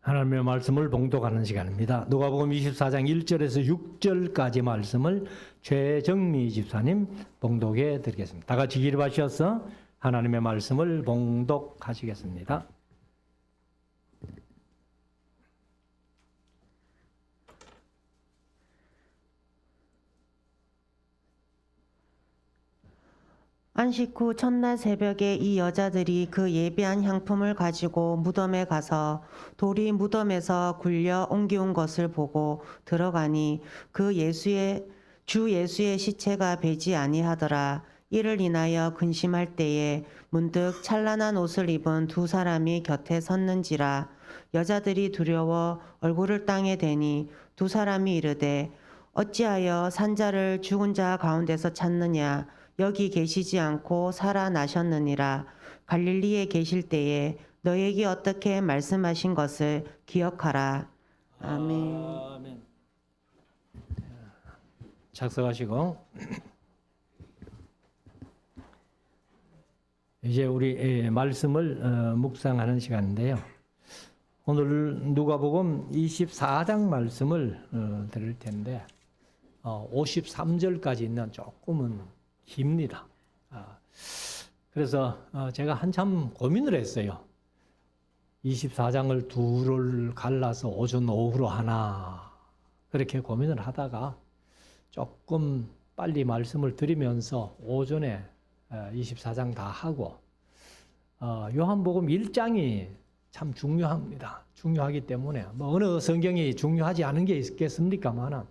하나님의 말씀을 봉독하는 시간입니다. 누가복음 24장 1절에서 6절까지 말씀을 최정미 집사님 봉독해 드리겠습니다. 다 같이 기립하셔서 하나님의 말씀을 봉독하시겠습니다. 안식 후 첫날 새벽에 이 여자들이 그 예비한 향품을 가지고 무덤에 가서 돌이 무덤에서 굴려 옮겨온 것을 보고 들어가니 주 예수의 시체가 배지 아니하더라. 이를 인하여 근심할 때에 문득 찬란한 옷을 입은 두 사람이 곁에 섰는지라. 여자들이 두려워 얼굴을 땅에 대니 두 사람이 이르되 어찌하여 산자를 죽은 자 가운데서 찾느냐. 여기 계시지 않고 살아나셨느니라. 갈릴리에 계실 때에 너에게 어떻게 말씀하신 것을 기억하라. 아멘. 작성하시고 이제 우리 말씀을 묵상하는 시간인데요. 오늘 누가복음 24장 말씀을 드릴 텐데 53절까지 있는 조금은 깁니다. 그래서 제가 한참 고민을 했어요. 24장을 둘을 갈라서 오전 오후로 하나 그렇게 고민을 하다가 조금 빨리 말씀을 드리면서 오전에 24장 다 하고 요한복음 1장이 참 중요합니다. 중요하기 때문에 뭐 어느 성경이 중요하지 않은 게 있겠습니까만은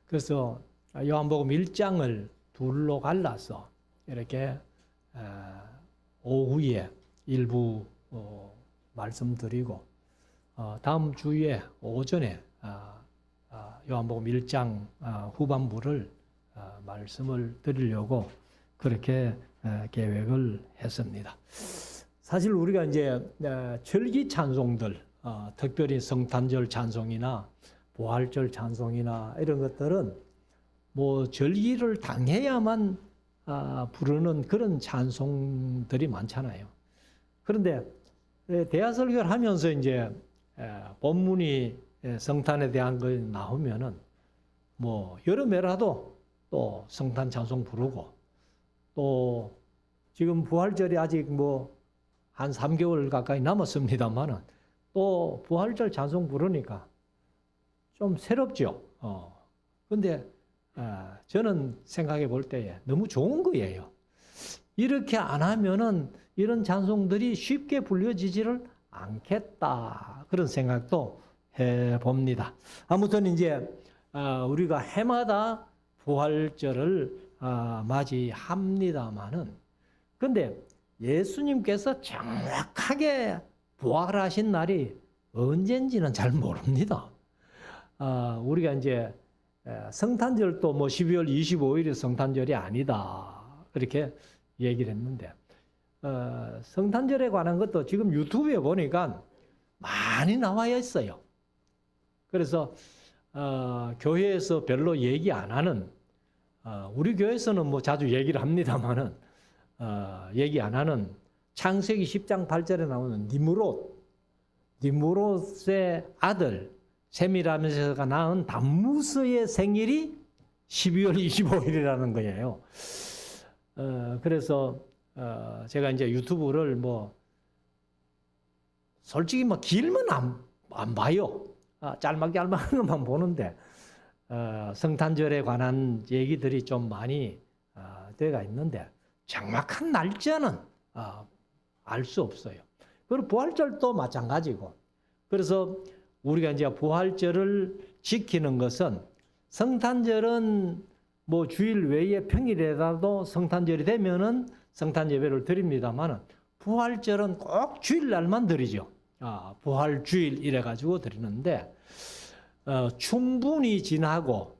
그래서 요한복음 1장을 둘로 갈라서 이렇게 오후에 일부 말씀드리고 다음 주에 오전에 요한복음 1장 후반부를 말씀을 드리려고 그렇게 계획을 했습니다. 사실 우리가 이제 절기 찬송들, 특별히 성탄절 찬송이나 부활절 찬송이나 이런 것들은 뭐 절기를 당해야만 부르는 그런 찬송들이 많잖아요. 그런데 대하설교를 하면서 이제 본문이 성탄에 대한 거 나오면은 뭐 여름에라도 또 성탄 찬송 부르고 또 지금 부활절이 아직 뭐 한 3개월 가까이 남았습니다만은 또 부활절 찬송 부르니까 좀 새롭죠. 근데 저는 생각해 볼 때에 너무 좋은 거예요. 이렇게 안 하면은 이런 찬송들이 쉽게 불려지지를 않겠다. 그런 생각도 해 봅니다. 아무튼 이제 우리가 해마다 부활절을 맞이합니다만은 근데 예수님께서 정확하게 부활하신 날이 언젠지는 잘 모릅니다. 우리가 이제 성탄절도 뭐 12월 25일이 성탄절이 아니다. 그렇게 얘기를 했는데, 성탄절에 관한 것도 지금 유튜브에 보니까 많이 나와 있어요. 그래서, 교회에서 별로 얘기 안 하는, 우리 교회에서는 뭐 자주 얘기를 합니다만은, 얘기 안 하는 창세기 10장 8절에 나오는 니므롯의 아들, 세미라면서가 낳은 담무스의 생일이 12월 25일이라는 거예요. 그래서 제가 이제 유튜브를 뭐 솔직히 뭐 길면 안 봐요. 짤막한 것만 보는데 성탄절에 관한 얘기들이 좀 많이 되어가 있는데 정확한 날짜는 알 수 없어요. 그리고 부활절도 마찬가지고. 그래서 우리가 이제 부활절을 지키는 것은 성탄절은 뭐 주일 외에 평일에라도 성탄절이 되면은 성탄 예배를 드립니다만은 부활절은 꼭 주일날만 드리죠. 부활주일 이래 가지고 드리는데 춘분이 지나고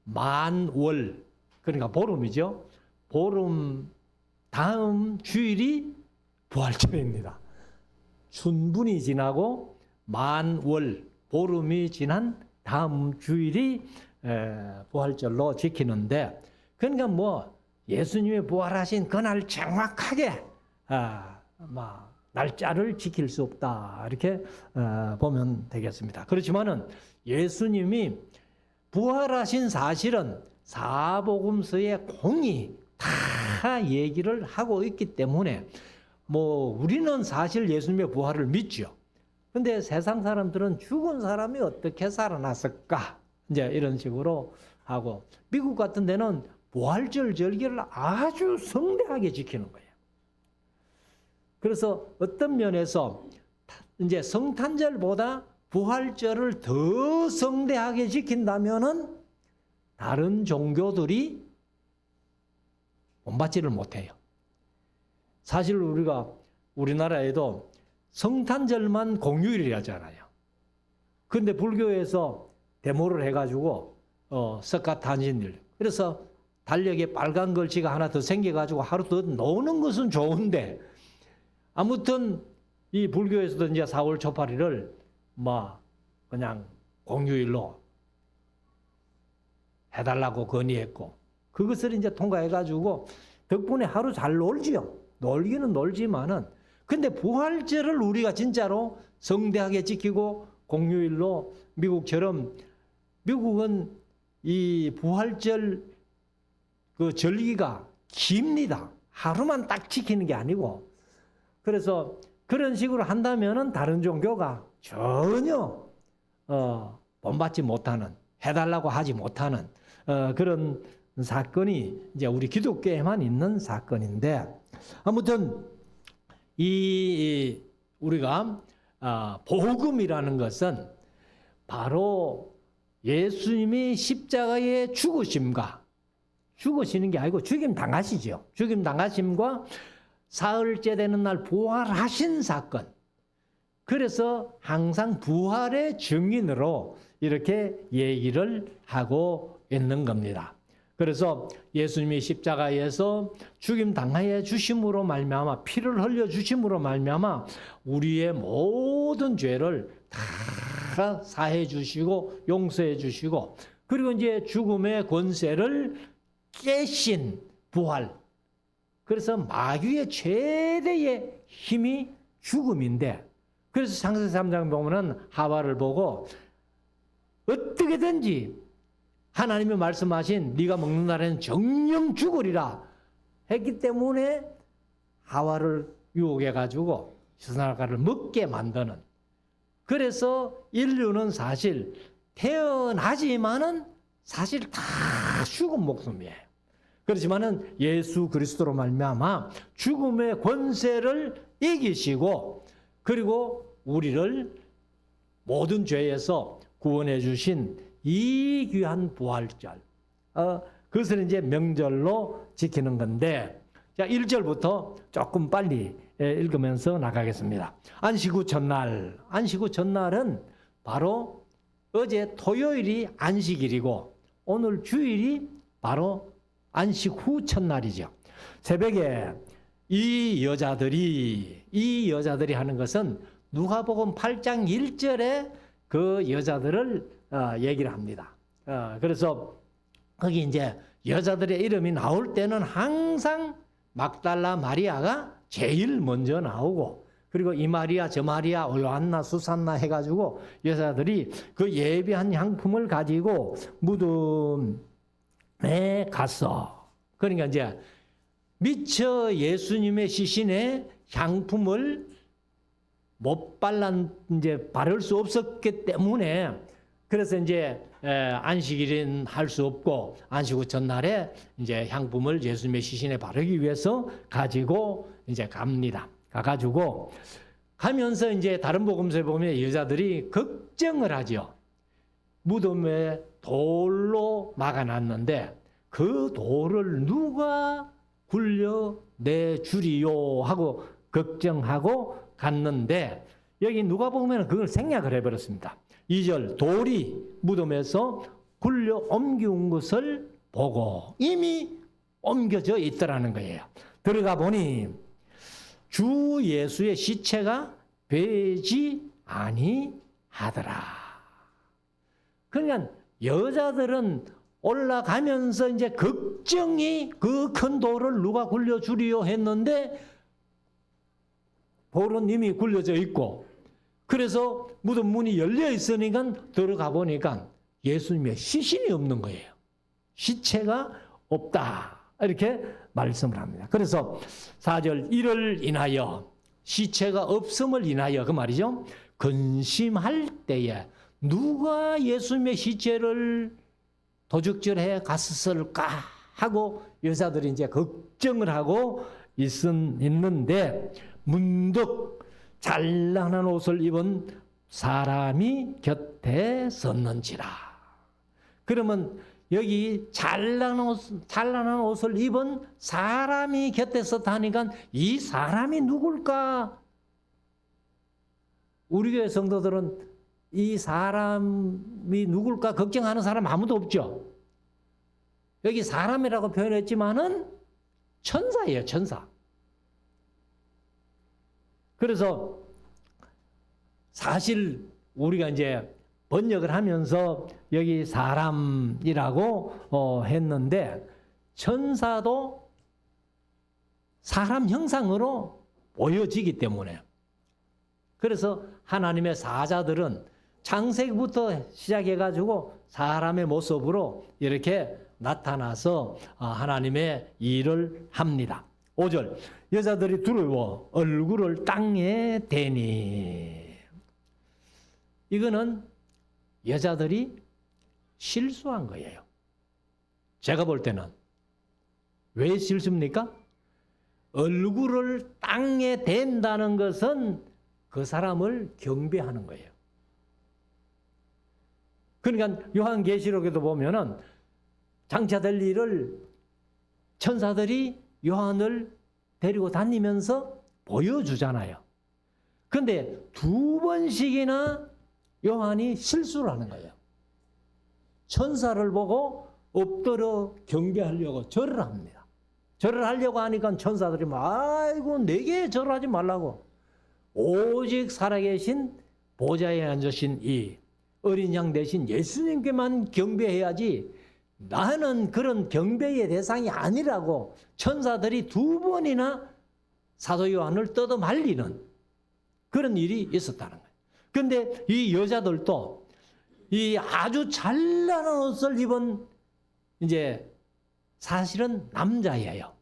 만월 그러니까 보름이죠. 보름 다음 주일이 부활절입니다. 춘분이 지나고 만월 보름이 지난 다음 주일이 부활절로 지키는데 그러니까 뭐 예수님이 부활하신 그날 정확하게 날짜를 지킬 수 없다. 이렇게 보면 되겠습니다. 그렇지만은 예수님이 부활하신 사실은 사복음서에 공히 다 얘기를 하고 있기 때문에 뭐 우리는 사실 예수님의 부활을 믿죠. 근데 세상 사람들은 죽은 사람이 어떻게 살아났을까? 이제 이런 식으로 하고, 미국 같은 데는 부활절 절기를 아주 성대하게 지키는 거예요. 그래서 어떤 면에서 이제 성탄절보다 부활절을 더 성대하게 지킨다면은 다른 종교들이 본받지를 못해요. 사실 우리가 우리나라에도 성탄절만 공휴일이라잖아요. 근데 불교에서 데모를 해가지고 석가탄신일, 그래서 달력에 빨간 글씨가 하나 더 생겨가지고 하루 더 노는 것은 좋은데, 아무튼 이 불교에서도 이제 4월 초파리를 뭐 그냥 공휴일로 해달라고 건의했고, 그것을 이제 통과해가지고 덕분에 하루 잘 놀지요. 놀기는 놀지만은, 근데 부활절을 우리가 진짜로 성대하게 지키고 공휴일로, 미국처럼, 미국은 이 부활절 그 절기가 깁니다. 하루만 딱 지키는 게 아니고. 그래서 그런 식으로 한다면은 다른 종교가 전혀 본받지 못하는, 해달라고 하지 못하는 그런 사건이 이제 우리 기독교에만 있는 사건인데, 아무튼 이 우리가 복음이라는 것은 바로 예수님이 십자가에 죽으시는 게 아니고 죽임 당하시죠. 죽임 당하심과 사흘째 되는 날 부활하신 사건. 그래서 항상 부활의 증인으로 이렇게 얘기를 하고 있는 겁니다. 그래서 예수님이 십자가에서 죽임 당하여 주심으로 말미암아, 피를 흘려 주심으로 말미암아 우리의 모든 죄를 다 사해 주시고 용서해 주시고, 그리고 이제 죽음의 권세를 깨신 부활. 그래서 마귀의 최대의 힘이 죽음인데, 그래서 창세기 3장 보면은 하와를 보고 어떻게든지 하나님이 말씀하신 네가 먹는 날에는 정령 죽으리라 했기 때문에 하와를 유혹해 가지고 선악과를 먹게 만드는, 그래서 인류는 사실 태어나지만은 사실 다 죽은 목숨이에요. 그렇지만은 예수 그리스도로 말미암아 죽음의 권세를 이기시고, 그리고 우리를 모든 죄에서 구원해 주신 이 귀한 부활절, 그것을 이제 명절로 지키는 건데, 자, 1절부터 조금 빨리 읽으면서 나가겠습니다. 안식 후 첫날. 안식 후 첫날은 바로 어제 토요일이 안식일이고 오늘 주일이 바로 안식 후 첫날이죠. 새벽에 이 여자들이 하는 것은 누가복음 8장 1절에 그 여자들을 얘기를 합니다. 그래서 거기 이제 여자들의 이름이 나올 때는 항상 막달라 마리아가 제일 먼저 나오고, 그리고 이 마리아 저 마리아 요한나 수산나 해가지고 여자들이 그 예비한 향품을 가지고 무덤에 갔어. 그러니까 이제 미처 예수님의 시신에 향품을 못 이제 바를 수 없었기 때문에, 그래서 이제 안식일은 할 수 없고 안식 후 전날에 이제 향품을 예수님의 시신에 바르기 위해서 가지고 이제 갑니다. 가가지고 가면서 이제 다른 복음서에 보면 여자들이 걱정을 하죠. 무덤에 돌로 막아놨는데 그 돌을 누가 굴려내 주리요 하고 걱정하고 갔는데, 여기 누가 보면 그걸 생략을 해버렸습니다. 2절, 돌이 무덤에서 굴려 옮겨온 것을 보고 이미 옮겨져 있더라는 거예요. 들어가 보니 주 예수의 시체가 베지 아니하더라. 그러니까 여자들은 올라가면서 이제 걱정이 그 큰 돌을 누가 굴려주리요 했는데 볼은 이미 굴려져 있고, 그래서 무덤 문이 열려 있으니까 들어가 보니까 예수님의 시신이 없는 거예요. 시체가 없다. 이렇게 말씀을 합니다. 그래서 4절 이를 인하여, 시체가 없음을 인하여, 그 말이죠. 근심할 때에 누가 예수님의 시체를 도적질해 갔을까 하고 여자들이 이제 걱정을 하고 있는데, 문득 찬란한 옷을 입은 사람이 곁에 섰는지라. 그러면 여기 찬란한 옷을 입은 사람이 곁에 섰다니까 이 사람이 누굴까? 우리 교회 성도들은 이 사람이 누굴까 걱정하는 사람 아무도 없죠. 여기 사람이라고 표현했지만은 천사예요, 천사. 그래서 사실 우리가 이제 번역을 하면서 여기 사람이라고 했는데, 천사도 사람 형상으로 보여지기 때문에, 그래서 하나님의 사자들은 창세기부터 시작해가지고 사람의 모습으로 이렇게 나타나서 하나님의 일을 합니다. 5절 여자들이 두려워 얼굴을 땅에 대니. 이거는 여자들이 실수한 거예요. 제가 볼 때는. 왜 실수입니까? 얼굴을 땅에 댄다는 것은 그 사람을 경배하는 거예요. 그러니까 요한계시록에도 보면은 장차될 일을 천사들이 요한을 데리고 다니면서 보여주잖아요. 그런데 2번씩이나 요한이 실수를 하는 거예요. 천사를 보고 엎드려 경배하려고 절을 합니다. 절을 하려고 하니까 천사들이 아이고 내게 절하지 말라고, 오직 살아계신 보좌에 앉으신 이 어린 양 대신 예수님께만 경배해야지 나는 그런 경배의 대상이 아니라고 천사들이 2번이나 사도 요한을 뜯어 말리는 그런 일이 있었다는 거예요. 그런데 이 여자들도 이 아주 찬란한 옷을 입은 이제 사실은 남자예요.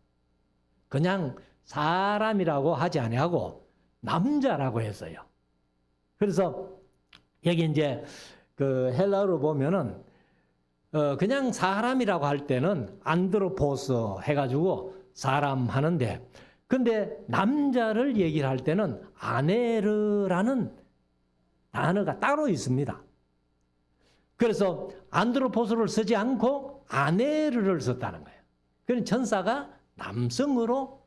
그냥 사람이라고 하지 아니하고 남자라고 했어요. 그래서 여기 이제 그 헬라어로 보면은 그냥 사람이라고 할 때는 안드로포스 해가지고 사람 하는데, 근데 남자를 얘기를 할 때는 아네르라는 단어가 따로 있습니다. 그래서 안드로포스를 쓰지 않고 아네르를 썼다는 거예요. 그런 천사가 남성으로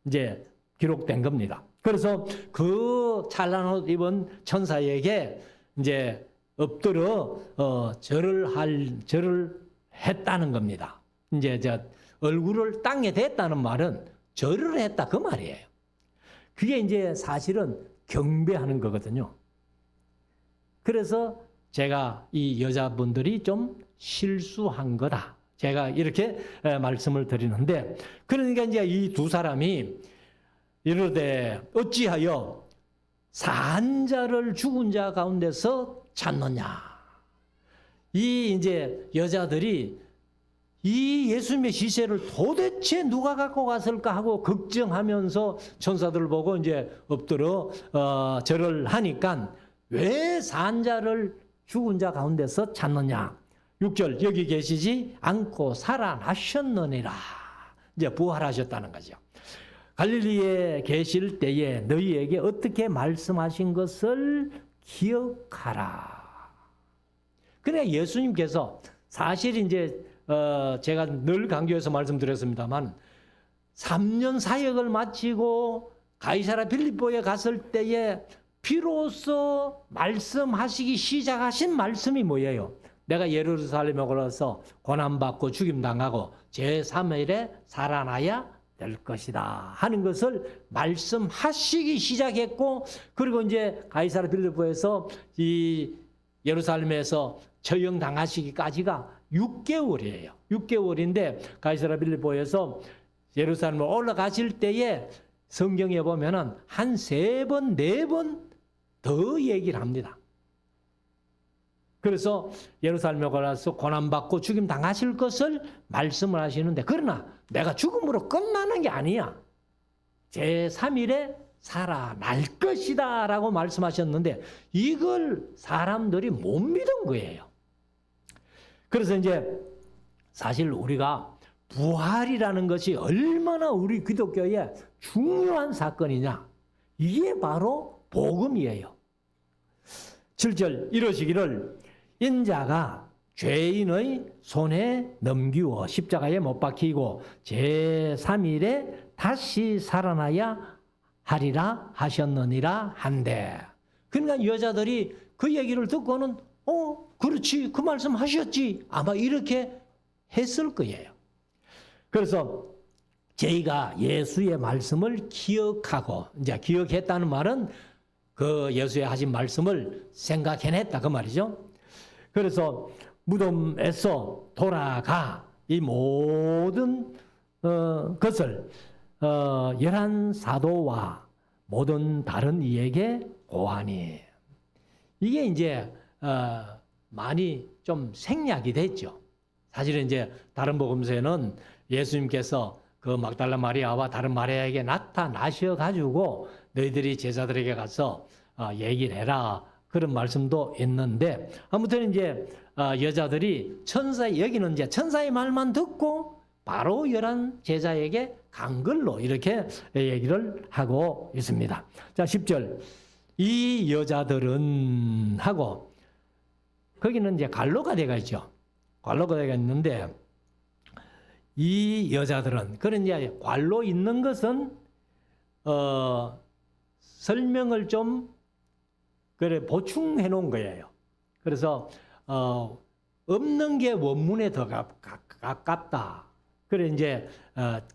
이제 기록된 겁니다. 그래서 그 찬란한 옷 입은 천사에게 이제 엎드려 절을 했다는 겁니다. 이제 얼굴을 땅에 댔다는 말은 절을 했다 그 말이에요. 그게 이제 사실은 경배하는 거거든요. 그래서 제가 이 여자분들이 좀 실수한 거다, 제가 이렇게 말씀을 드리는데, 그러니까 이제 이 2사람이 이르되 어찌하여 산 자를 죽은 자 가운데서 찾느냐. 이 이제 여자들이 이 예수님의 시체를 도대체 누가 갖고 갔을까 하고 걱정하면서 천사들을 보고 이제 엎드려 절을 하니까 왜 산자를 죽은 자 가운데서 찾느냐. 6절 여기 계시지 않고 살아나셨느니라. 이제 부활하셨다는 거죠. 갈릴리에 계실 때에 너희에게 어떻게 말씀하신 것을 기억하라. 그래 예수님께서 사실 이제 제가 늘 강조해서 말씀드렸습니다만 3년 사역을 마치고 가이사랴 빌립보에 갔을 때에 비로소 말씀하시기 시작하신 말씀이 뭐예요? 내가 예루살렘에 올라서 고난받고 죽임당하고 제3일에 살아나야 될 것이다 하는 것을 말씀하시기 시작했고, 그리고 이제 가이사랴 빌립보에서 이 예루살렘에서 처형당하시기까지가 6개월이에요. 6개월인데 가이사랴 빌립보에서 예루살렘에 올라가실 때에 성경에 보면은 한 3번, 4번 더 얘기를 합니다. 그래서 예루살렘에 가서 고난받고 죽임 당하실 것을 말씀을 하시는데, 그러나 내가 죽음으로 끝나는 게 아니야. 제3일에 살아날 것이다 라고 말씀하셨는데, 이걸 사람들이 못 믿은 거예요. 그래서 이제 사실 우리가 부활이라는 것이 얼마나 우리 기독교에 중요한 사건이냐, 이게 바로 복음이에요. 7절 이러시기를 인자가 죄인의 손에 넘기워 십자가에 못 박히고 제3일에 다시 살아나야 하리라 하셨느니라 한데, 그러니까 여자들이 그 얘기를 듣고는 그렇지, 그 말씀 하셨지, 아마 이렇게 했을 거예요. 그래서 저희가 예수의 말씀을 기억하고, 이제 기억했다는 말은 그 예수의 하신 말씀을 생각해냈다 그 말이죠. 그래서 무덤에서 돌아가 이 모든 것을 11 사도와 모든 다른 이에게 고하니, 이게 이제 많이 좀 생략이 됐죠. 사실은 이제 다른 복음서에는 예수님께서 그 막달라 마리아와 다른 마리아에게 나타나셔 가지고 너희들이 제자들에게 가서 얘기를 해라, 그런 말씀도 있는데, 아무튼 이제 여자들이 여기는 이제 천사의 말만 듣고 바로 11 제자에게 간 걸로 이렇게 얘기를 하고 있습니다. 자, 10절. 이 여자들은 하고, 거기는 이제 갈로가 되어 있죠. 갈로가 되어 있는데, 이 여자들은, 그런 이제 관로 있는 것은 설명을 좀 그래 보충해 놓은 거예요. 그래서 없는 게 원문에 더 가깝다. 그래 이제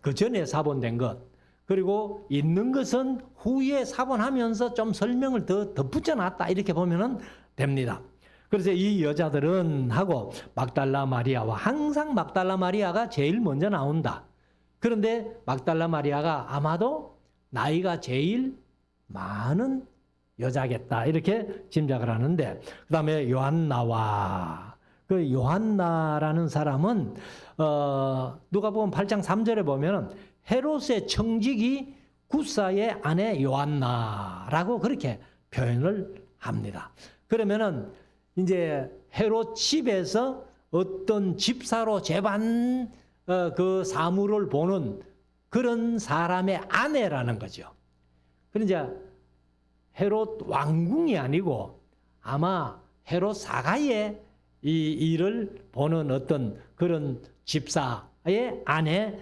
그 전에 사본된 것, 그리고 있는 것은 후에 사본하면서 좀 설명을 더 덧붙여놨다, 이렇게 보면은 됩니다. 그래서 이 여자들은 하고 막달라 마리아와, 항상 막달라 마리아가 제일 먼저 나온다. 그런데 막달라 마리아가 아마도 나이가 제일 많은 여자겠다, 이렇게 짐작을 하는데, 그 다음에 요한나와, 그 요한나라는 사람은 누가복음 8장 3절에 보면 헤롯의 청지기 구사의 아내 요한나라고 그렇게 표현을 합니다. 그러면은 이제 헤롯 집에서 어떤 집사로 재반 그 사무를 보는 그런 사람의 아내라는 거죠. 그러니까 헤롯 왕궁이 아니고 아마 헤롯 사가의 이 일을 보는 어떤 그런 집사의 아내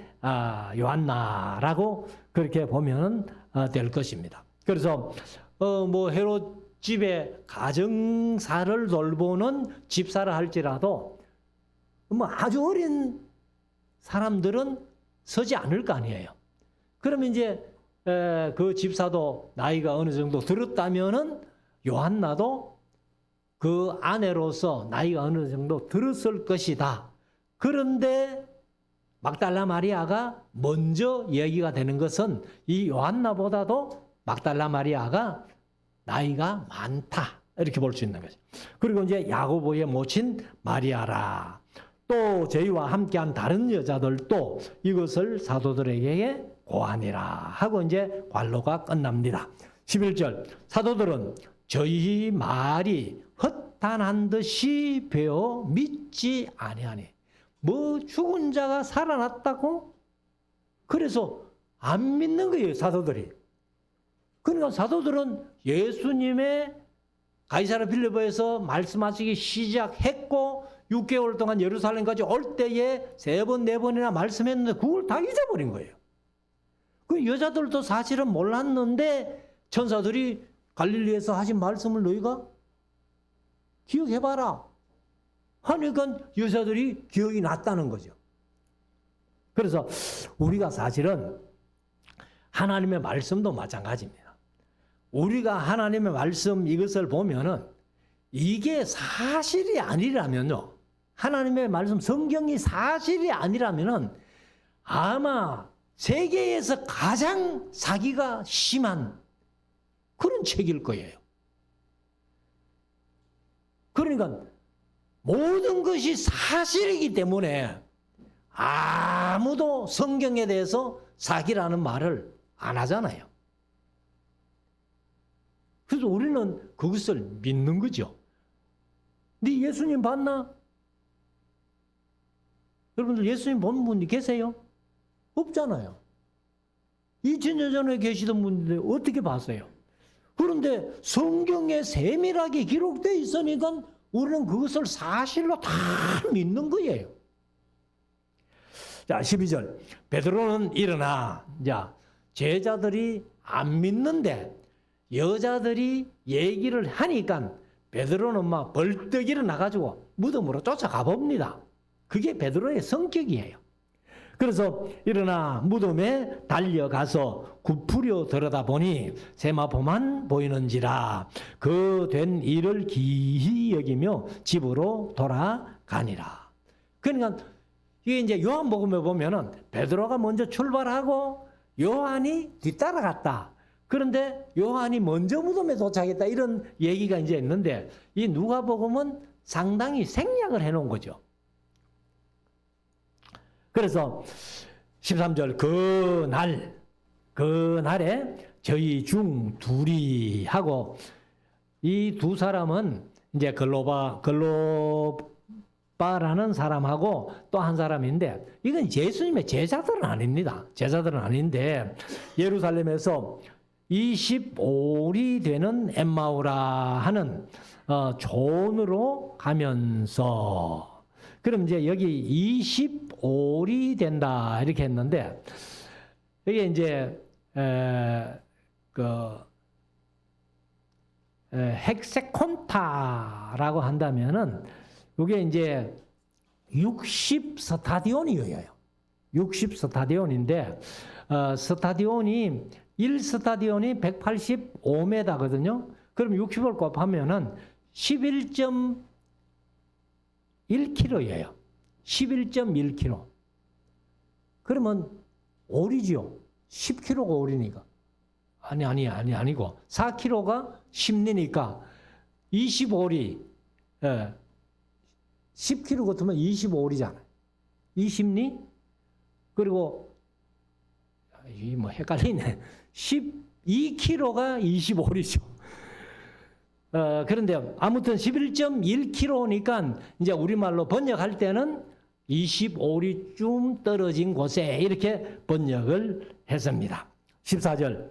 요한나라고 그렇게 보면 될 것입니다. 그래서 뭐 헤롯 집에 가정사를 돌보는 집사를 할지라도 뭐 아주 어린 사람들은 서지 않을 거 아니에요. 그러면 이제 그 집사도 나이가 어느 정도 들었다면은 요한나도 그 아내로서 나이가 어느 정도 들었을 것이다. 그런데 막달라 마리아가 먼저 얘기가 되는 것은 이 요한나보다도 막달라 마리아가 나이가 많다, 이렇게 볼 수 있는 거죠. 그리고 이제 야고보의 모친 마리아라, 또 저희와 함께한 다른 여자들도 이것을 사도들에게 고하니라 하고 이제 관로가 끝납니다. 11절. 사도들은 저희 말이 허탄한 듯이 배어 믿지 아니하니. 뭐 죽은 자가 살아났다고? 그래서 안 믿는 거예요, 사도들이. 그러니까 사도들은 예수님의 가이사랴 빌립보에서 말씀하시기 시작했고 6개월 동안 예루살렘까지 올 때에 3번, 4번이나 말씀했는데 그걸 다 잊어버린 거예요. 그 여자들도 사실은 몰랐는데 천사들이 갈릴리에서 하신 말씀을 너희가 기억해봐라 하니까 여자들이 기억이 났다는 거죠. 그래서 우리가 사실은 하나님의 말씀도 마찬가지입니다. 우리가 하나님의 말씀 이것을 보면은 이게 사실이 아니라면요, 하나님의 말씀 성경이 사실이 아니라면은 아마 세계에서 가장 사기가 심한 그런 책일 거예요. 그러니까 모든 것이 사실이기 때문에 아무도 성경에 대해서 사기라는 말을 안 하잖아요. 그래서 우리는 그것을 믿는 거죠. 네 예수님 봤나? 여러분들 예수님 본 분이 계세요? 없잖아요. 2000년 전에 계시던 분인데 어떻게 봤어요? 그런데 성경에 세밀하게 기록되어 있으니까 우리는 그것을 사실로 다 믿는 거예요. 자, 12절. 베드로는 일어나. 자, 제자들이 안 믿는데 여자들이 얘기를 하니까 베드로는 막 벌떡 일어나가지고 무덤으로 쫓아가 봅니다. 그게 베드로의 성격이에요. 그래서 일어나 무덤에 달려가서 굽으려 들여다보니 세마포만 보이는지라 그 된 일을 기히 여기며 집으로 돌아가니라. 그러니까 이게 이제 요한복음에 보면은 베드로가 먼저 출발하고 요한이 뒤따라갔다. 그런데 요한이 먼저 무덤에 도착했다. 이런 얘기가 이제 있는데 이 누가복음은 상당히 생략을 해놓은 거죠. 그래서 13절 그날에 저희 중 둘이 하고 이 두 사람은 이제 글로바라는 사람하고 또 한 사람인데 이건 예수님의 제자들은 아닙니다. 제자들은 아닌데 예루살렘에서 25리 되는 엠마오라 하는 촌으로 가면서 그럼 이제 여기 25리 된다 이렇게 했는데 이게 이제 헥세콘타라고 한다면은 이게 이제 60스타디온이에요. 60스타디온인데 스타디온이 1스타디온이 185m거든요. 그럼 60을 곱하면은 11.1km예요. 11.1km. 그러면 오리죠. 10km가 오리니까. 아니고 4km가 10리니까 25리. 예. 10km 같으면 25리잖아요. 20리? 그리고 이 뭐 헷갈리네. 12km가 25리죠. 그런데 아무튼 11.1km니까 이제 우리말로 번역할 때는 25리쯤 떨어진 곳에 이렇게 번역을 했습니다. 14절.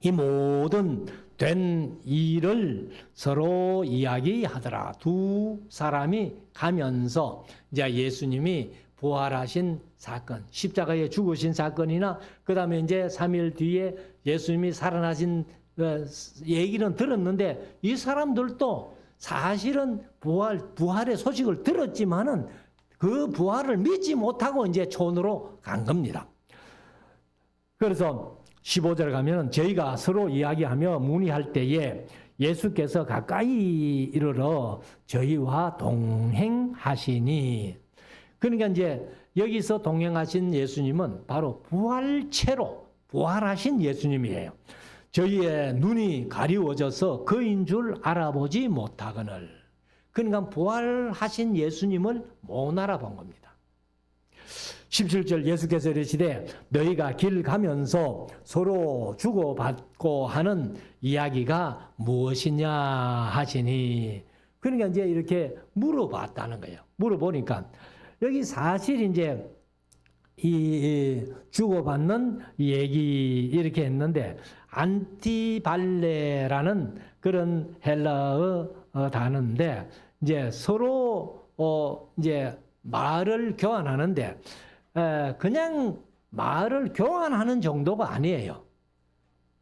이 모든 된 일을 서로 이야기하더라. 두 사람이 가면서 이제 예수님이 부활하신 사건, 십자가에 죽으신 사건이나 그 다음에 이제 3일 뒤에 예수님이 살아나신 얘기는 들었는데 이 사람들도 사실은 부활의 소식을 들었지만은 그 부활을 믿지 못하고 이제 촌으로 간 겁니다. 그래서 15절 가면 저희가 서로 이야기하며 문의할 때에 예수께서 가까이 이르러 저희와 동행하시니 그러니까 이제 여기서 동행하신 예수님은 바로 부활체로 부활하신 예수님이에요. 저희의 눈이 가리워져서 그인 줄 알아보지 못하거늘. 그러니까 부활하신 예수님을 못 알아본 겁니다. 17절 예수께서 이르시되 너희가 길 가면서 서로 주고받고 하는 이야기가 무엇이냐 하시니 그러니까 이제 이렇게 물어봤다는 거예요. 물어보니까 여기 사실 이제 이 주고받는 얘기 이렇게 했는데 안티발레라는 그런 헬라어 단어인데 이제 서로 이제 말을 교환하는데 그냥 말을 교환하는 정도가 아니에요.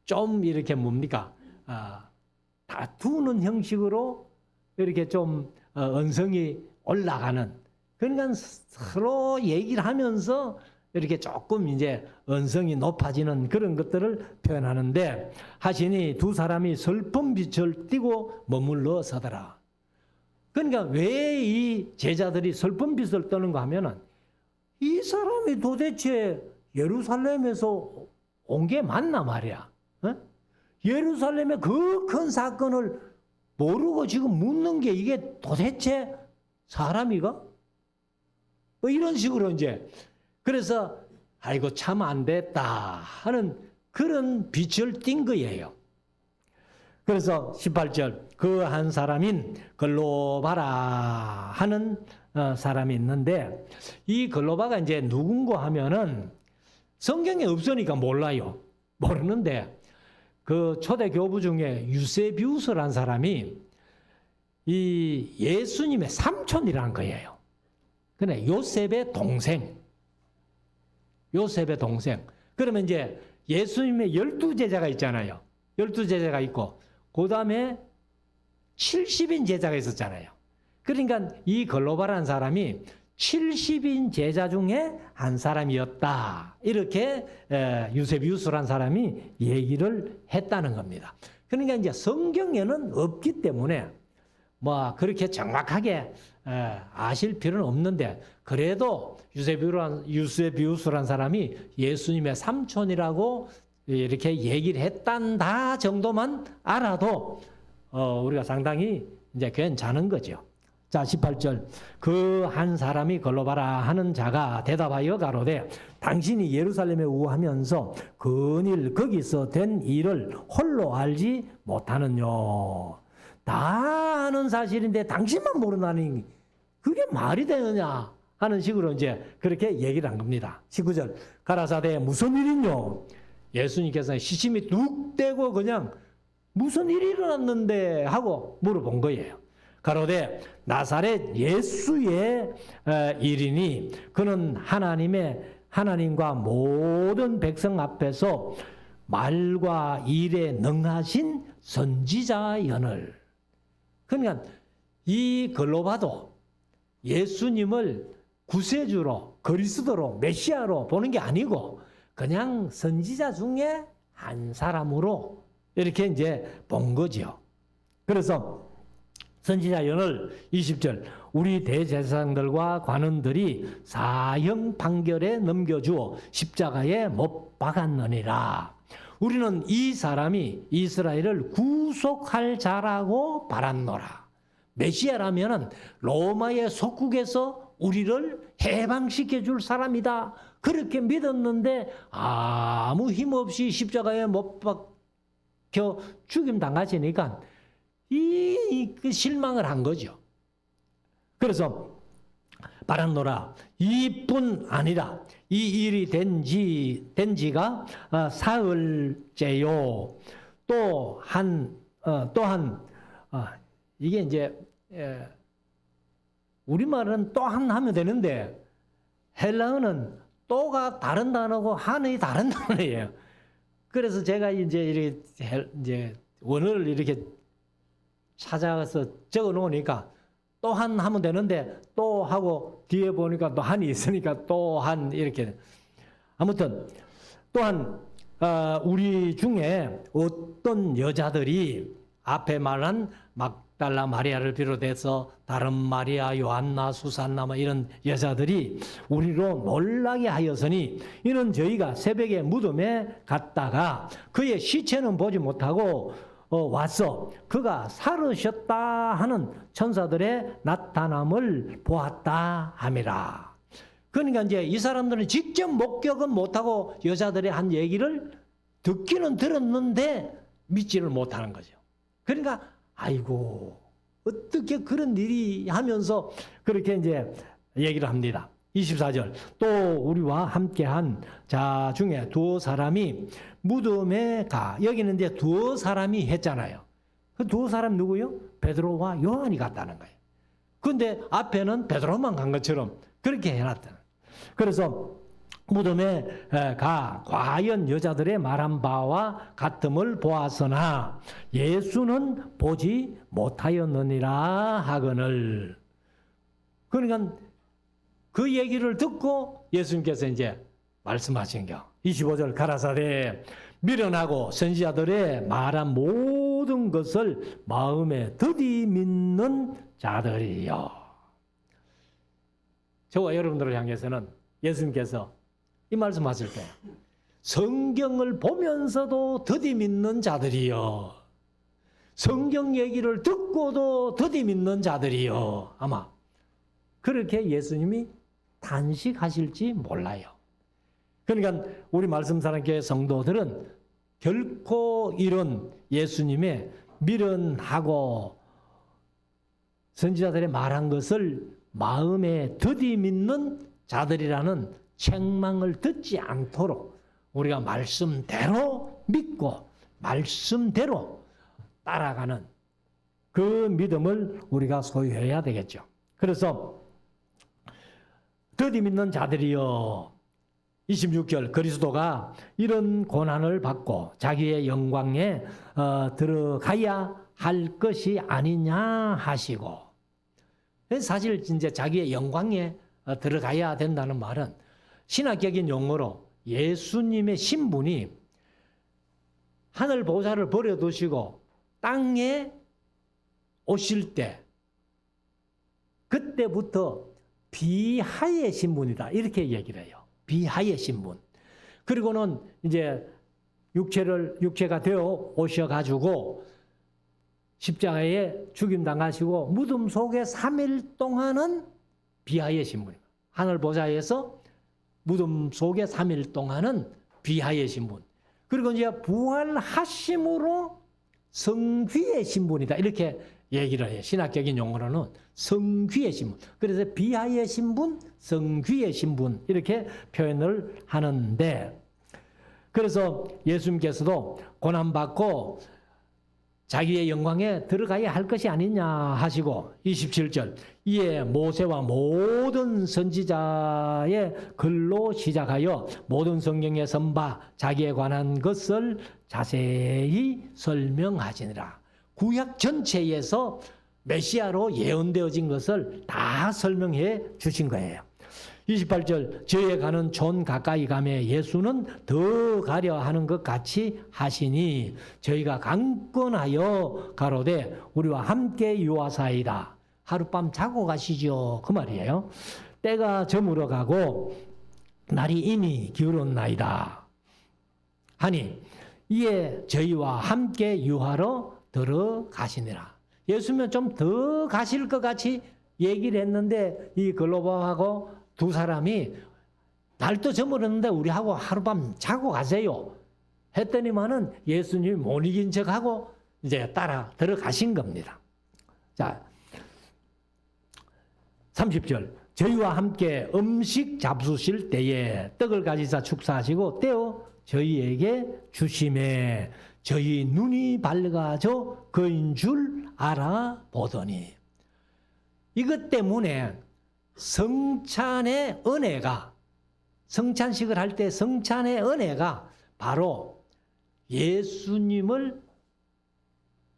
좀 이렇게 뭡니까? 다투는 형식으로 이렇게 좀 언성이 올라가는 그러니까 서로 얘기를 하면서 이렇게 조금 이제 언성이 높아지는 그런 것들을 표현하는데 하시니 두 사람이 슬픈 빛을 띠고 머물러 서더라. 그러니까 왜 이 제자들이 슬픈 빛을 떠는가 하면은 이 사람이 도대체 예루살렘에서 온 게 맞나 말이야. 어? 예루살렘의 그 큰 사건을 모르고 지금 묻는 게 이게 도대체 사람이가? 뭐 이런 식으로 이제 그래서 아이고 참 안 됐다 하는 그런 빛을 띈 거예요. 그래서 18절 그 한 사람인 글로바라 하는 사람이 있는데 이 글로바가 이제 누군가 하면은 성경에 없으니까 몰라요. 모르는데 그 초대 교부 중에 유세비우스라는 사람이 이 예수님의 삼촌이라는 거예요. 근데 요셉의 동생. 요셉의 동생. 그러면 이제 예수님의 12제자가 있잖아요. 12제자가 있고 그 다음에 70인 제자가 있었잖아요. 그러니까 이 글로바라는 사람이 70인 제자 중에 한 사람이었다. 이렇게 유세비우스라는 사람이 얘기를 했다는 겁니다. 그러니까 이제 성경에는 없기 때문에 뭐 그렇게 정확하게 아실 필요는 없는데 그래도 유세비우스라는 사람이 예수님의 삼촌이라고 이렇게 얘기를 했단다 정도만 알아도 우리가 상당히 이제 괜찮은 거죠. 자, 18절. 그 한 사람이 글로바라 하는 자가 대답하여 가로되 당신이 예루살렘에 우하면서 근일 거기서 된 일을 홀로 알지 못하느뇨. 다 아는 사실인데 당신만 모르나니 그게 말이 되느냐 하는 식으로 이제 그렇게 얘기를 한 겁니다. 19절. 가라사대 무슨 일이뇨? 예수님께서 시침이 뚝 떼고 그냥 무슨 일이 일어났는데 하고 물어본 거예요. 가로되 나사렛 예수의 일이니 그는 하나님과 모든 백성 앞에서 말과 일에 능하신 선지자연을. 그러니까 이 글로바도 예수님을 구세주로 그리스도로 메시아로 보는 게 아니고 그냥 선지자 중에 한 사람으로 이렇게 이제 본 거죠. 그래서 선지자연을 20절 우리 대제사장들과 관원들이 사형 판결에 넘겨주어 십자가에 못 박았느니라. 우리는 이 사람이 이스라엘을 구속할 자라고 바랐노라. 메시아라면은 로마의 속국에서 우리를 해방시켜 줄 사람이다. 그렇게 믿었는데 아무 힘없이 십자가에 못 박혀 죽임 당하시니까 그 실망을 한 거죠. 그래서 바람노라 이뿐 아니라 이 일이 된 지가 사흘째요. 또한 이게 이제 우리말은 또한 하면 되는데 헬라어는 또가 다른 단어고 한이 다른 단어예요. 그래서 제가 이제 원어를 이렇게 찾아서 적어 놓으니까 또한 하면 되는데 또 하고 뒤에 보니까 또 한이 있으니까 또한 이렇게. 아무튼 또한 우리 중에 어떤 여자들이 앞에 말한 막달라 마리아를 비롯해서 다른 마리아, 요한나, 수산나 이런 여자들이 우리로 놀라게 하였으니 이는 저희가 새벽에 무덤에 갔다가 그의 시체는 보지 못하고 와서 그가 살으셨다 하는 천사들의 나타남을 보았다 함이라. 그러니까 이제 이 사람들은 직접 목격은 못하고 여자들의 한 얘기를 듣기는 들었는데 믿지를 못하는 거죠. 그러니까 아이고 어떻게 그런 일이 하면서 그렇게 이제 얘기를 합니다. 24절 또 우리와 함께한 자 중에 두 사람이 무덤에 가. 여기는 이제 두 사람이 했잖아요. 그 두 사람 누구요? 베드로와 요한이 갔다는 거예요. 그런데 앞에는 베드로만 간 것처럼 그렇게 해놨다. 그래서 무덤에 가 과연 여자들의 말한 바와 같음을 보았으나 예수는 보지 못하였느니라 하거늘. 그러니까 그 얘기를 듣고 예수님께서 이제 말씀하신 겨. 25절 가라사대 미련하고 선지자들의 말한 모든 것을 마음에 더디 믿는 자들이여. 저와 여러분들을 향해서는 예수님께서 이 말씀하실 때 성경을 보면서도 더디 믿는 자들이요, 성경 얘기를 듣고도 더디 믿는 자들이요, 아마 그렇게 예수님이 단식하실지 몰라요. 그러니까 우리 말씀사랑교회 성도들은 결코 이런 예수님의 미련하고 선지자들의 말한 것을 마음에 더디 믿는 자들이라는 책망을 듣지 않도록 우리가 말씀대로 믿고 말씀대로 따라가는 그 믿음을 우리가 소유해야 되겠죠. 그래서 더디 믿는 자들이여, 26절, 그리스도가 이런 고난을 받고 자기의 영광에 들어가야 할 것이 아니냐 하시고, 사실 이제 자기의 영광에 들어가야 된다는 말은 신학적인 용어로 예수님의 신분이 하늘 보좌를 버려두시고 땅에 오실 때 그때부터 비하의 신분이다, 이렇게 얘기를 해요. 비하의 신분. 그리고는 이제 육체가 되어 오셔가지고 십자가에 죽임당하시고 무덤 속에 3일 동안은 비하의 신분입니다. 하늘 보좌에서 무덤 속에 3일 동안은 비하의 신분. 그리고 이제 부활하심으로 성귀의 신분이다, 이렇게 얘기를 해요. 신학적인 용어로는 성귀의 신분. 그래서 비하의 신분, 성귀의 신분, 이렇게 표현을 하는데, 그래서 예수님께서도 고난받고 자기의 영광에 들어가야 할 것이 아니냐 하시고, 27절, 이에 모세와 모든 선지자의 글로 시작하여 모든 성경에 선바 자기에 관한 것을 자세히 설명하시니라. 구약 전체에서 메시아로 예언되어진 것을 다 설명해 주신 거예요. 28절, 저에 가는 촌 가까이 가매 예수는 더 가려 하는 것 같이 하시니 저희가 강권하여 가로되 우리와 함께 유하사이다. 하룻밤 자고 가시죠, 그 말이에요. 때가 저물어 가고 날이 이미 기울었나이다 하니 이에 저희와 함께 유하러 들어가시니라. 예수님은 좀 더 가실 것 같이 얘기를 했는데 이 글로바하고 두 사람이 날도 저물었는데 우리하고 하룻밤 자고 가세요 했더니만은 예수님이 못 이긴 척하고 이제 따라 들어가신 겁니다. 자, 30절, 저희와 함께 음식 잡수실 때에 떡을 가지사 축사하시고 떼어 저희에게 주심에 저희 눈이 밝아져 그인 줄 알아보더니, 이것 때문에 성찬의 은혜가, 성찬식을 할 때 성찬의 은혜가 바로 예수님을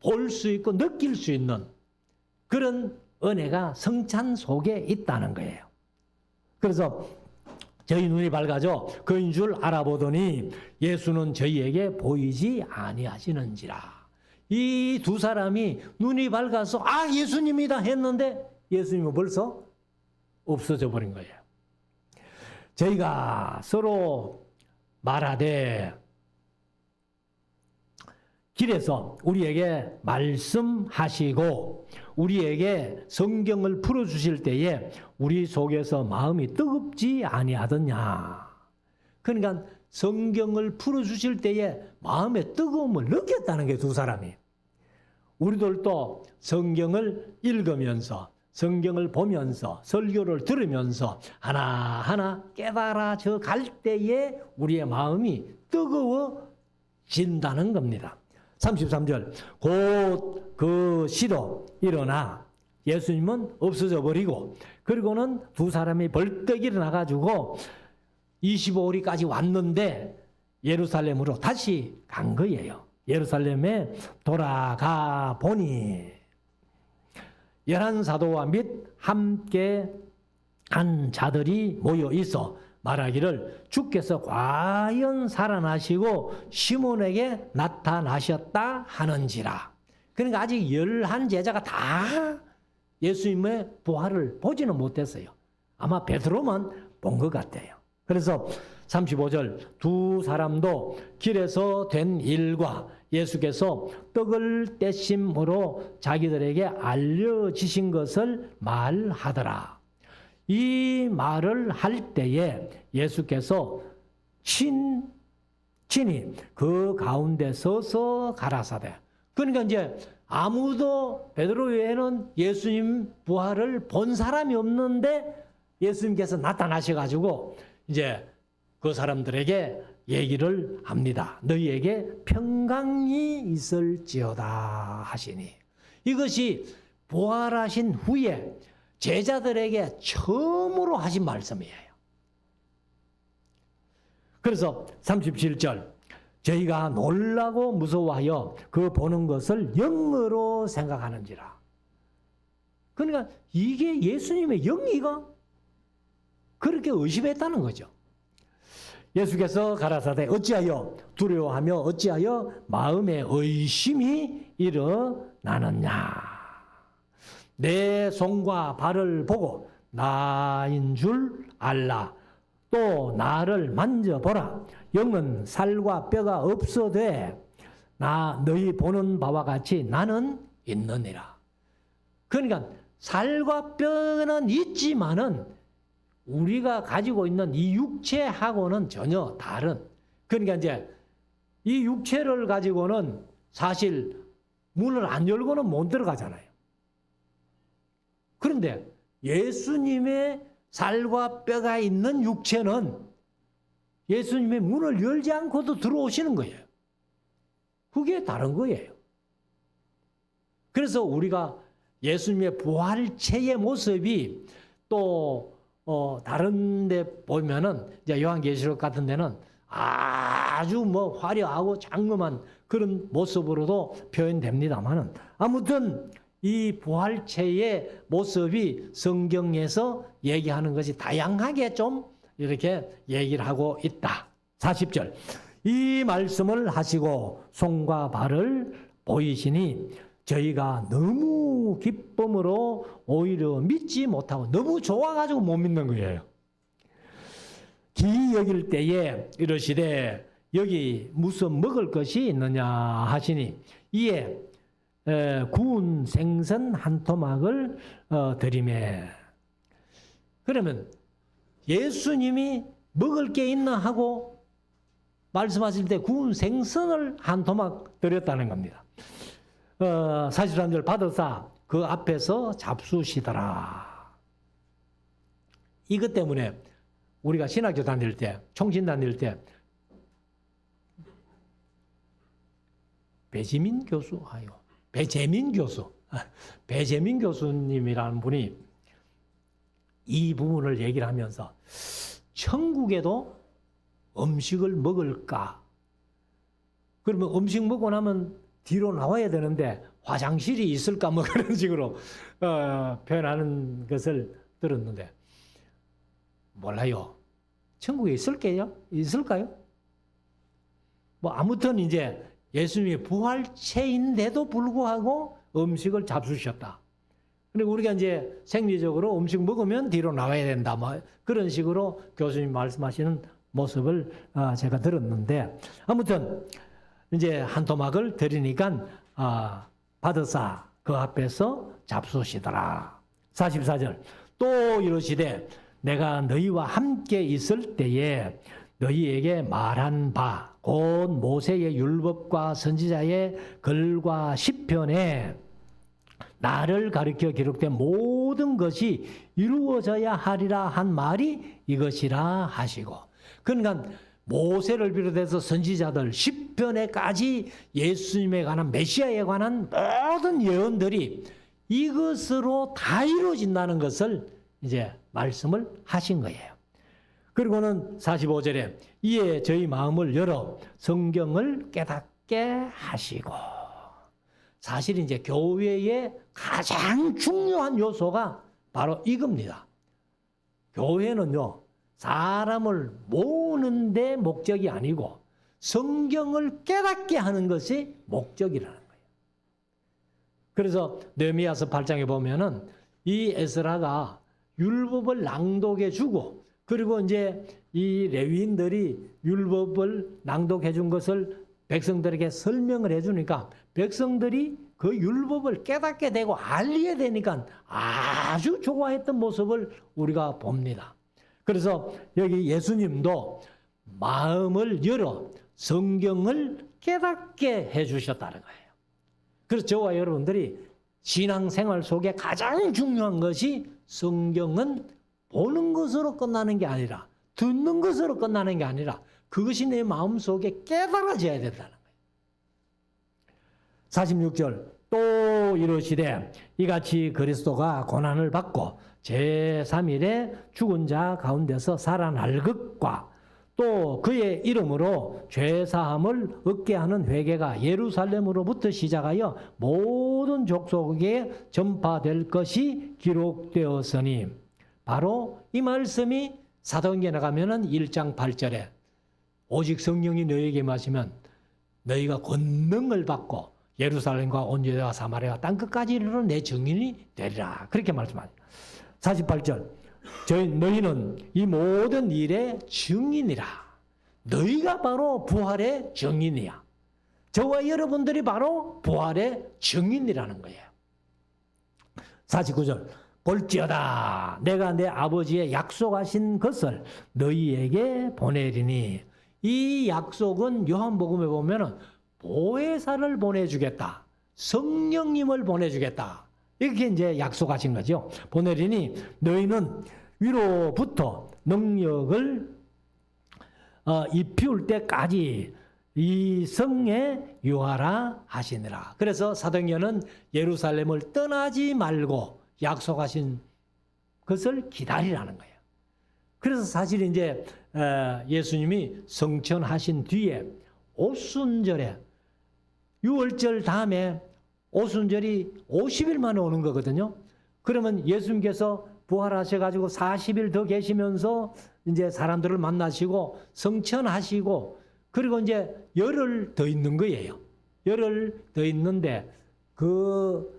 볼 수 있고 느낄 수 있는 그런 은혜가 성찬 속에 있다는 거예요. 그래서 저희 눈이 밝아져 그인 줄 알아보더니 예수는 저희에게 보이지 아니하시는지라. 이 두 사람이 눈이 밝아서 아, 예수님이다 했는데 예수님은 벌써 없어져 버린 거예요. 저희가 서로 말하되 길에서 우리에게 말씀하시고 우리에게 성경을 풀어주실 때에 우리 속에서 마음이 뜨겁지 아니하더냐. 그러니까 성경을 풀어주실 때에 마음의 뜨거움을 느꼈다는 게 두 사람이. 우리들도 성경을 읽으면서 성경을 보면서 설교를 들으면서 하나하나 깨달아져 갈 때에 우리의 마음이 뜨거워진다는 겁니다. 33절, 곧 그 시도 일어나 예수님은 없어져 버리고 그리고는 두 사람이 벌떡 일어나가지고 25리까지 왔는데 예루살렘으로 다시 간 거예요. 예루살렘에 돌아가 보니 11사도와 및 함께 한 자들이 모여 있어 말하기를 주께서 과연 살아나시고 시몬에게 나타나셨다 하는지라. 그러니까 아직 11제자가 다 예수님의 부활을 보지는 못했어요. 아마 베드로만 본 것 같아요. 그래서 35절 두 사람도 길에서 된 일과 예수께서 떡을 떼심으로 자기들에게 알려지신 것을 말하더라. 이 말을 할 때에 예수께서 친히 그 가운데 서서 가라사대. 그러니까 이제 아무도 베드로 외에는 예수님 부활을 본 사람이 없는데 예수님께서 나타나셔가지고 이제 그 사람들에게 얘기를 합니다. 너희에게 평강이 있을지어다 하시니. 이것이 부활하신 후에 제자들에게 처음으로 하신 말씀이에요. 그래서 37절 저희가 놀라고 무서워하여 그 보는 것을 영으로 생각하는지라. 그러니까 이게 예수님의 영이가? 그렇게 의심했다는 거죠. 예수께서 가라사대 어찌하여 두려워하며 어찌하여 마음에 의심이 일어나느냐. 내 손과 발을 보고 나인 줄 알라. 또 나를 만져보라. 영은 살과 뼈가 없어되 너희 보는 바와 같이 나는 있느니라. 그러니까 살과 뼈는 있지만은 우리가 가지고 있는 이 육체하고는 전혀 다른. 그러니까 이제 이 육체를 가지고는 사실 문을 안 열고는 못 들어가잖아요. 그런데 예수님의 살과 뼈가 있는 육체는 예수님의 문을 열지 않고도 들어오시는 거예요. 그게 다른 거예요. 그래서 우리가 예수님의 부활체의 모습이 또 다른 데 보면은 이제 요한계시록 같은 데는 아주 뭐 화려하고 장엄한 그런 모습으로도 표현됩니다만은 아무튼 이 부활체의 모습이 성경에서 얘기하는 것이 다양하게 좀 이렇게 얘기를 하고 있다. 40절 이 말씀을 하시고 손과 발을 보이시니 저희가 너무 기쁨으로 오히려 믿지 못하고 너무 좋아가지고 못 믿는 거예요. 기 여길 때에 이르시되 여기 무슨 먹을 것이 있느냐 하시니 이에 구운 생선 한 토막을 드리매. 그러면 예수님이 먹을 게 있나 하고 말씀하실 때 구운 생선을 한 토막 드렸다는 겁니다. 43절 받으사 그 앞에서 잡수시더라. 이것 때문에 우리가 신학교 다닐 때, 총신 다닐 때 배재민 교수님이라는 분이 이 부분을 얘기를 하면서 천국에도 음식을 먹을까? 그러면 음식 먹고 나면 뒤로 나와야 되는데 화장실이 있을까? 뭐 그런 식으로 표현하는 것을 들었는데 몰라요. 천국에 있을까요? 뭐 아무튼 이제 예수님이 부활체인데도 불구하고 음식을 잡수셨다. 그리고 우리가 이제 생리적으로 음식 먹으면 뒤로 나와야 된다. 뭐 그런 식으로 교수님 말씀하시는 모습을 제가 들었는데 아무튼 이제 한 토막을 드리니까 받으사 그 앞에서 잡수시더라. 44절 또 이르시되 내가 너희와 함께 있을 때에 너희에게 말한 바 곧 모세의 율법과 선지자의 글과 시편에 나를 가리켜 기록된 모든 것이 이루어져야 하리라 한 말이 이것이라 하시고. 그러니까 모세를 비롯해서 선지자들 시편에까지 예수님에 관한 메시아에 관한 모든 예언들이 이것으로 다 이루어진다는 것을 이제 말씀을 하신 거예요. 그리고는 45절에 이에 저희 마음을 열어 성경을 깨닫게 하시고. 사실 이제 교회의 가장 중요한 요소가 바로 이겁니다. 교회는요, 사람을 모으는 데 목적이 아니고 성경을 깨닫게 하는 것이 목적이라는 거예요. 그래서 느헤미야서 8장에 보면은 이 에스라가 율법을 낭독해 주고 그리고 이제 이 레위인들이 율법을 낭독해 준 것을 백성들에게 설명을 해 주니까 백성들이 그 율법을 깨닫게 되고 알리게 되니까 아주 좋아했던 모습을 우리가 봅니다. 그래서 여기 예수님도 마음을 열어 성경을 깨닫게 해 주셨다는 거예요. 그래서 저와 여러분들이 신앙생활 속에 가장 중요한 것이 성경은 보는 것으로 끝나는 게 아니라 듣는 것으로 끝나는 게 아니라 그것이 내 마음속에 깨달아져야 된다는 거예요. 46절 또 이르시되 이같이 그리스도가 고난을 받고 제3일에 죽은 자 가운데서 살아날 것과 또 그의 이름으로 죄사함을 얻게 하는 회개가 예루살렘으로부터 시작하여 모든 족속에 전파될 것이 기록되었으니 바로 이 말씀이 사도행전에 가면은 1장 8절에 오직 성령이 너희에게 임하시면 너희가 권능을 받고 예루살렘과 온 유대와 사마리아 땅끝까지 이르러 내 증인이 되리라. 그렇게 말씀합니다. 48절 너희는 이 모든 일의 증인이라. 너희가 바로 부활의 증인이야. 저와 여러분들이 바로 부활의 증인이라는 거예요. 49절 볼지어다 내가 내 아버지의 약속하신 것을 너희에게 보내리니 이 약속은 요한복음에 보면은 보혜사를 보내주겠다. 성령님을 보내주겠다. 이렇게 이제 약속하신 거죠. 보내리니 너희는 위로부터 능력을 입히울 때까지 이 성에 유하라 하시니라. 그래서 사도행전은 예루살렘을 떠나지 말고 약속하신 것을 기다리라는 거예요. 그래서 사실 이제 예수님이 성천하신 뒤에 오순절에 6월절 다음에 오순절이 50일 만에 오는 거거든요. 그러면 예수님께서 부활하셔가지고 40일 더 계시면서 이제 사람들을 만나시고 성천하시고 그리고 이제 열흘 더 있는 거예요. 열흘 더 있는데 그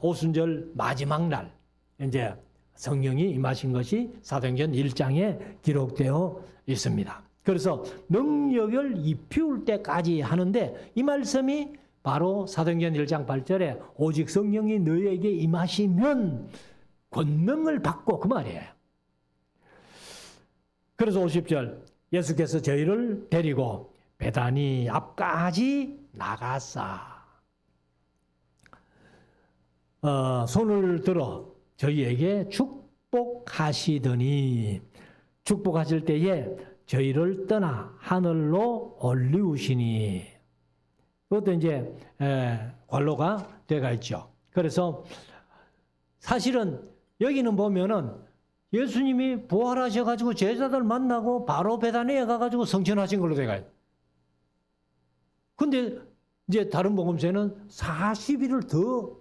오순절 마지막 날 이제 성령이 임하신 것이 사도행전 1장에 기록되어 있습니다. 그래서 능력을 입히울 때까지 하는데 이 말씀이 바로 사도행전 1장 8절에 오직 성령이 너희에게 임하시면 권능을 받고 그 말이에요. 그래서 50절 예수께서 저희를 데리고 베다니 앞까지 나가사 손을 들어 저희에게 축복하시더니 축복하실 때에 저희를 떠나 하늘로 올리우시니 그것도 이제 관로가 되어 있죠. 그래서 사실은 여기는 보면은 예수님이 부활하셔가지고 제자들 만나고 바로 베다니에 가가지고 성천하신 걸로 되어 있어요. 근데 이제 다른 복음서에는 40일을 더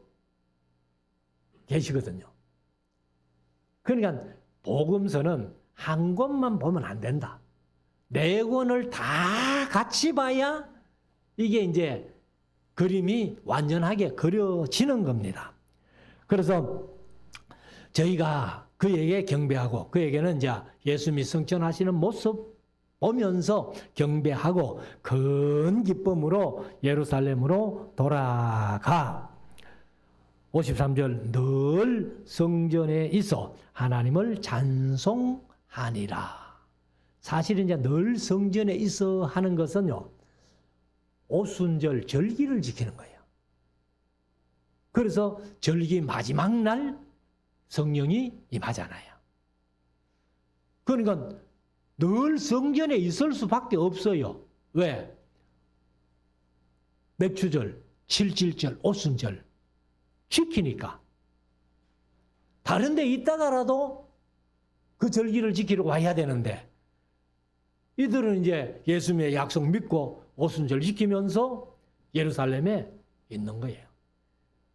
계시거든요. 그러니까 복음서는 한 권만 보면 안 된다. 네 권을 다 같이 봐야 이게 이제 그림이 완전하게 그려지는 겁니다. 그래서 저희가 그에게 경배하고 그에게는 이제 예수님이 성천하시는 모습 보면서 경배하고 큰 기쁨으로 예루살렘으로 돌아가 53절 늘 성전에 있어 하나님을 찬송하니라. 사실 이제 늘 성전에 있어 하는 것은요 오순절 절기를 지키는 거예요. 그래서 절기 마지막 날 성령이 임하잖아요. 그러니까 늘 성전에 있을 수밖에 없어요. 왜? 맥주절, 칠칠절, 오순절 지키니까. 다른 데 있다가라도 그 절기를 지키러 와야 되는데 이들은 이제 예수님의 약속 믿고 오순절 지키면서 예루살렘에 있는 거예요.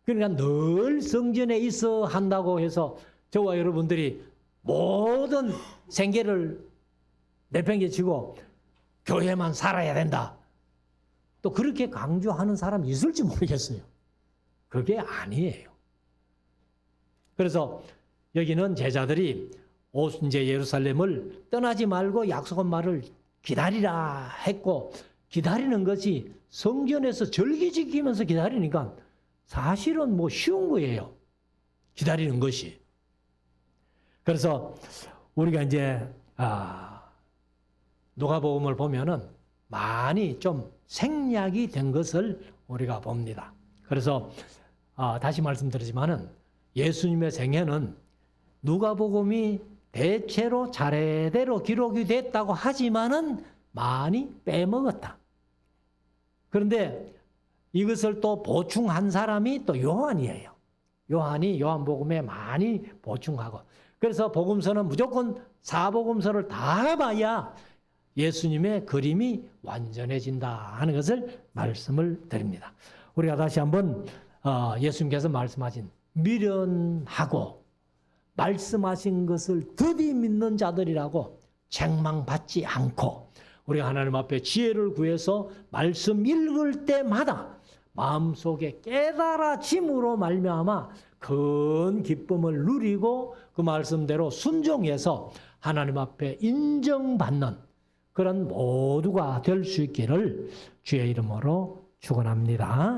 그러니까 늘 성전에 있어 한다고 해서 저와 여러분들이 모든 생계를 내팽개치고 교회만 살아야 된다. 또 그렇게 강조하는 사람이 있을지 모르겠어요. 그게 아니에요. 그래서 여기는 제자들이 이제 예루살렘을 떠나지 말고 약속한 말을 기다리라 했고, 기다리는 것이 성전에서 절기 지키면서 기다리니까 사실은 뭐 쉬운 거예요. 기다리는 것이. 그래서 우리가 이제 누가복음을 보면은 많이 좀 생략이 된 것을 우리가 봅니다. 그래서 다시 말씀드리지만은 예수님의 생애는 누가복음이 대체로 차례대로 기록이 됐다고 하지만은 많이 빼먹었다. 그런데 이것을 또 보충한 사람이 또 요한이에요. 요한이 요한복음에 많이 보충하고, 그래서 복음서는 무조건 사복음서를 다 봐야 예수님의 그림이 완전해진다 하는 것을 말씀을 드립니다. 우리가 다시 한번 예수님께서 말씀하신 미련하고 말씀하신 것을 드디 믿는 자들이라고 책망받지 않고, 우리가 하나님 앞에 지혜를 구해서 말씀 읽을 때마다 마음속에 깨달아짐으로 말미암아 큰 기쁨을 누리고 그 말씀대로 순종해서 하나님 앞에 인정받는 그런 모두가 될 수 있기를 주의 이름으로 축원합니다.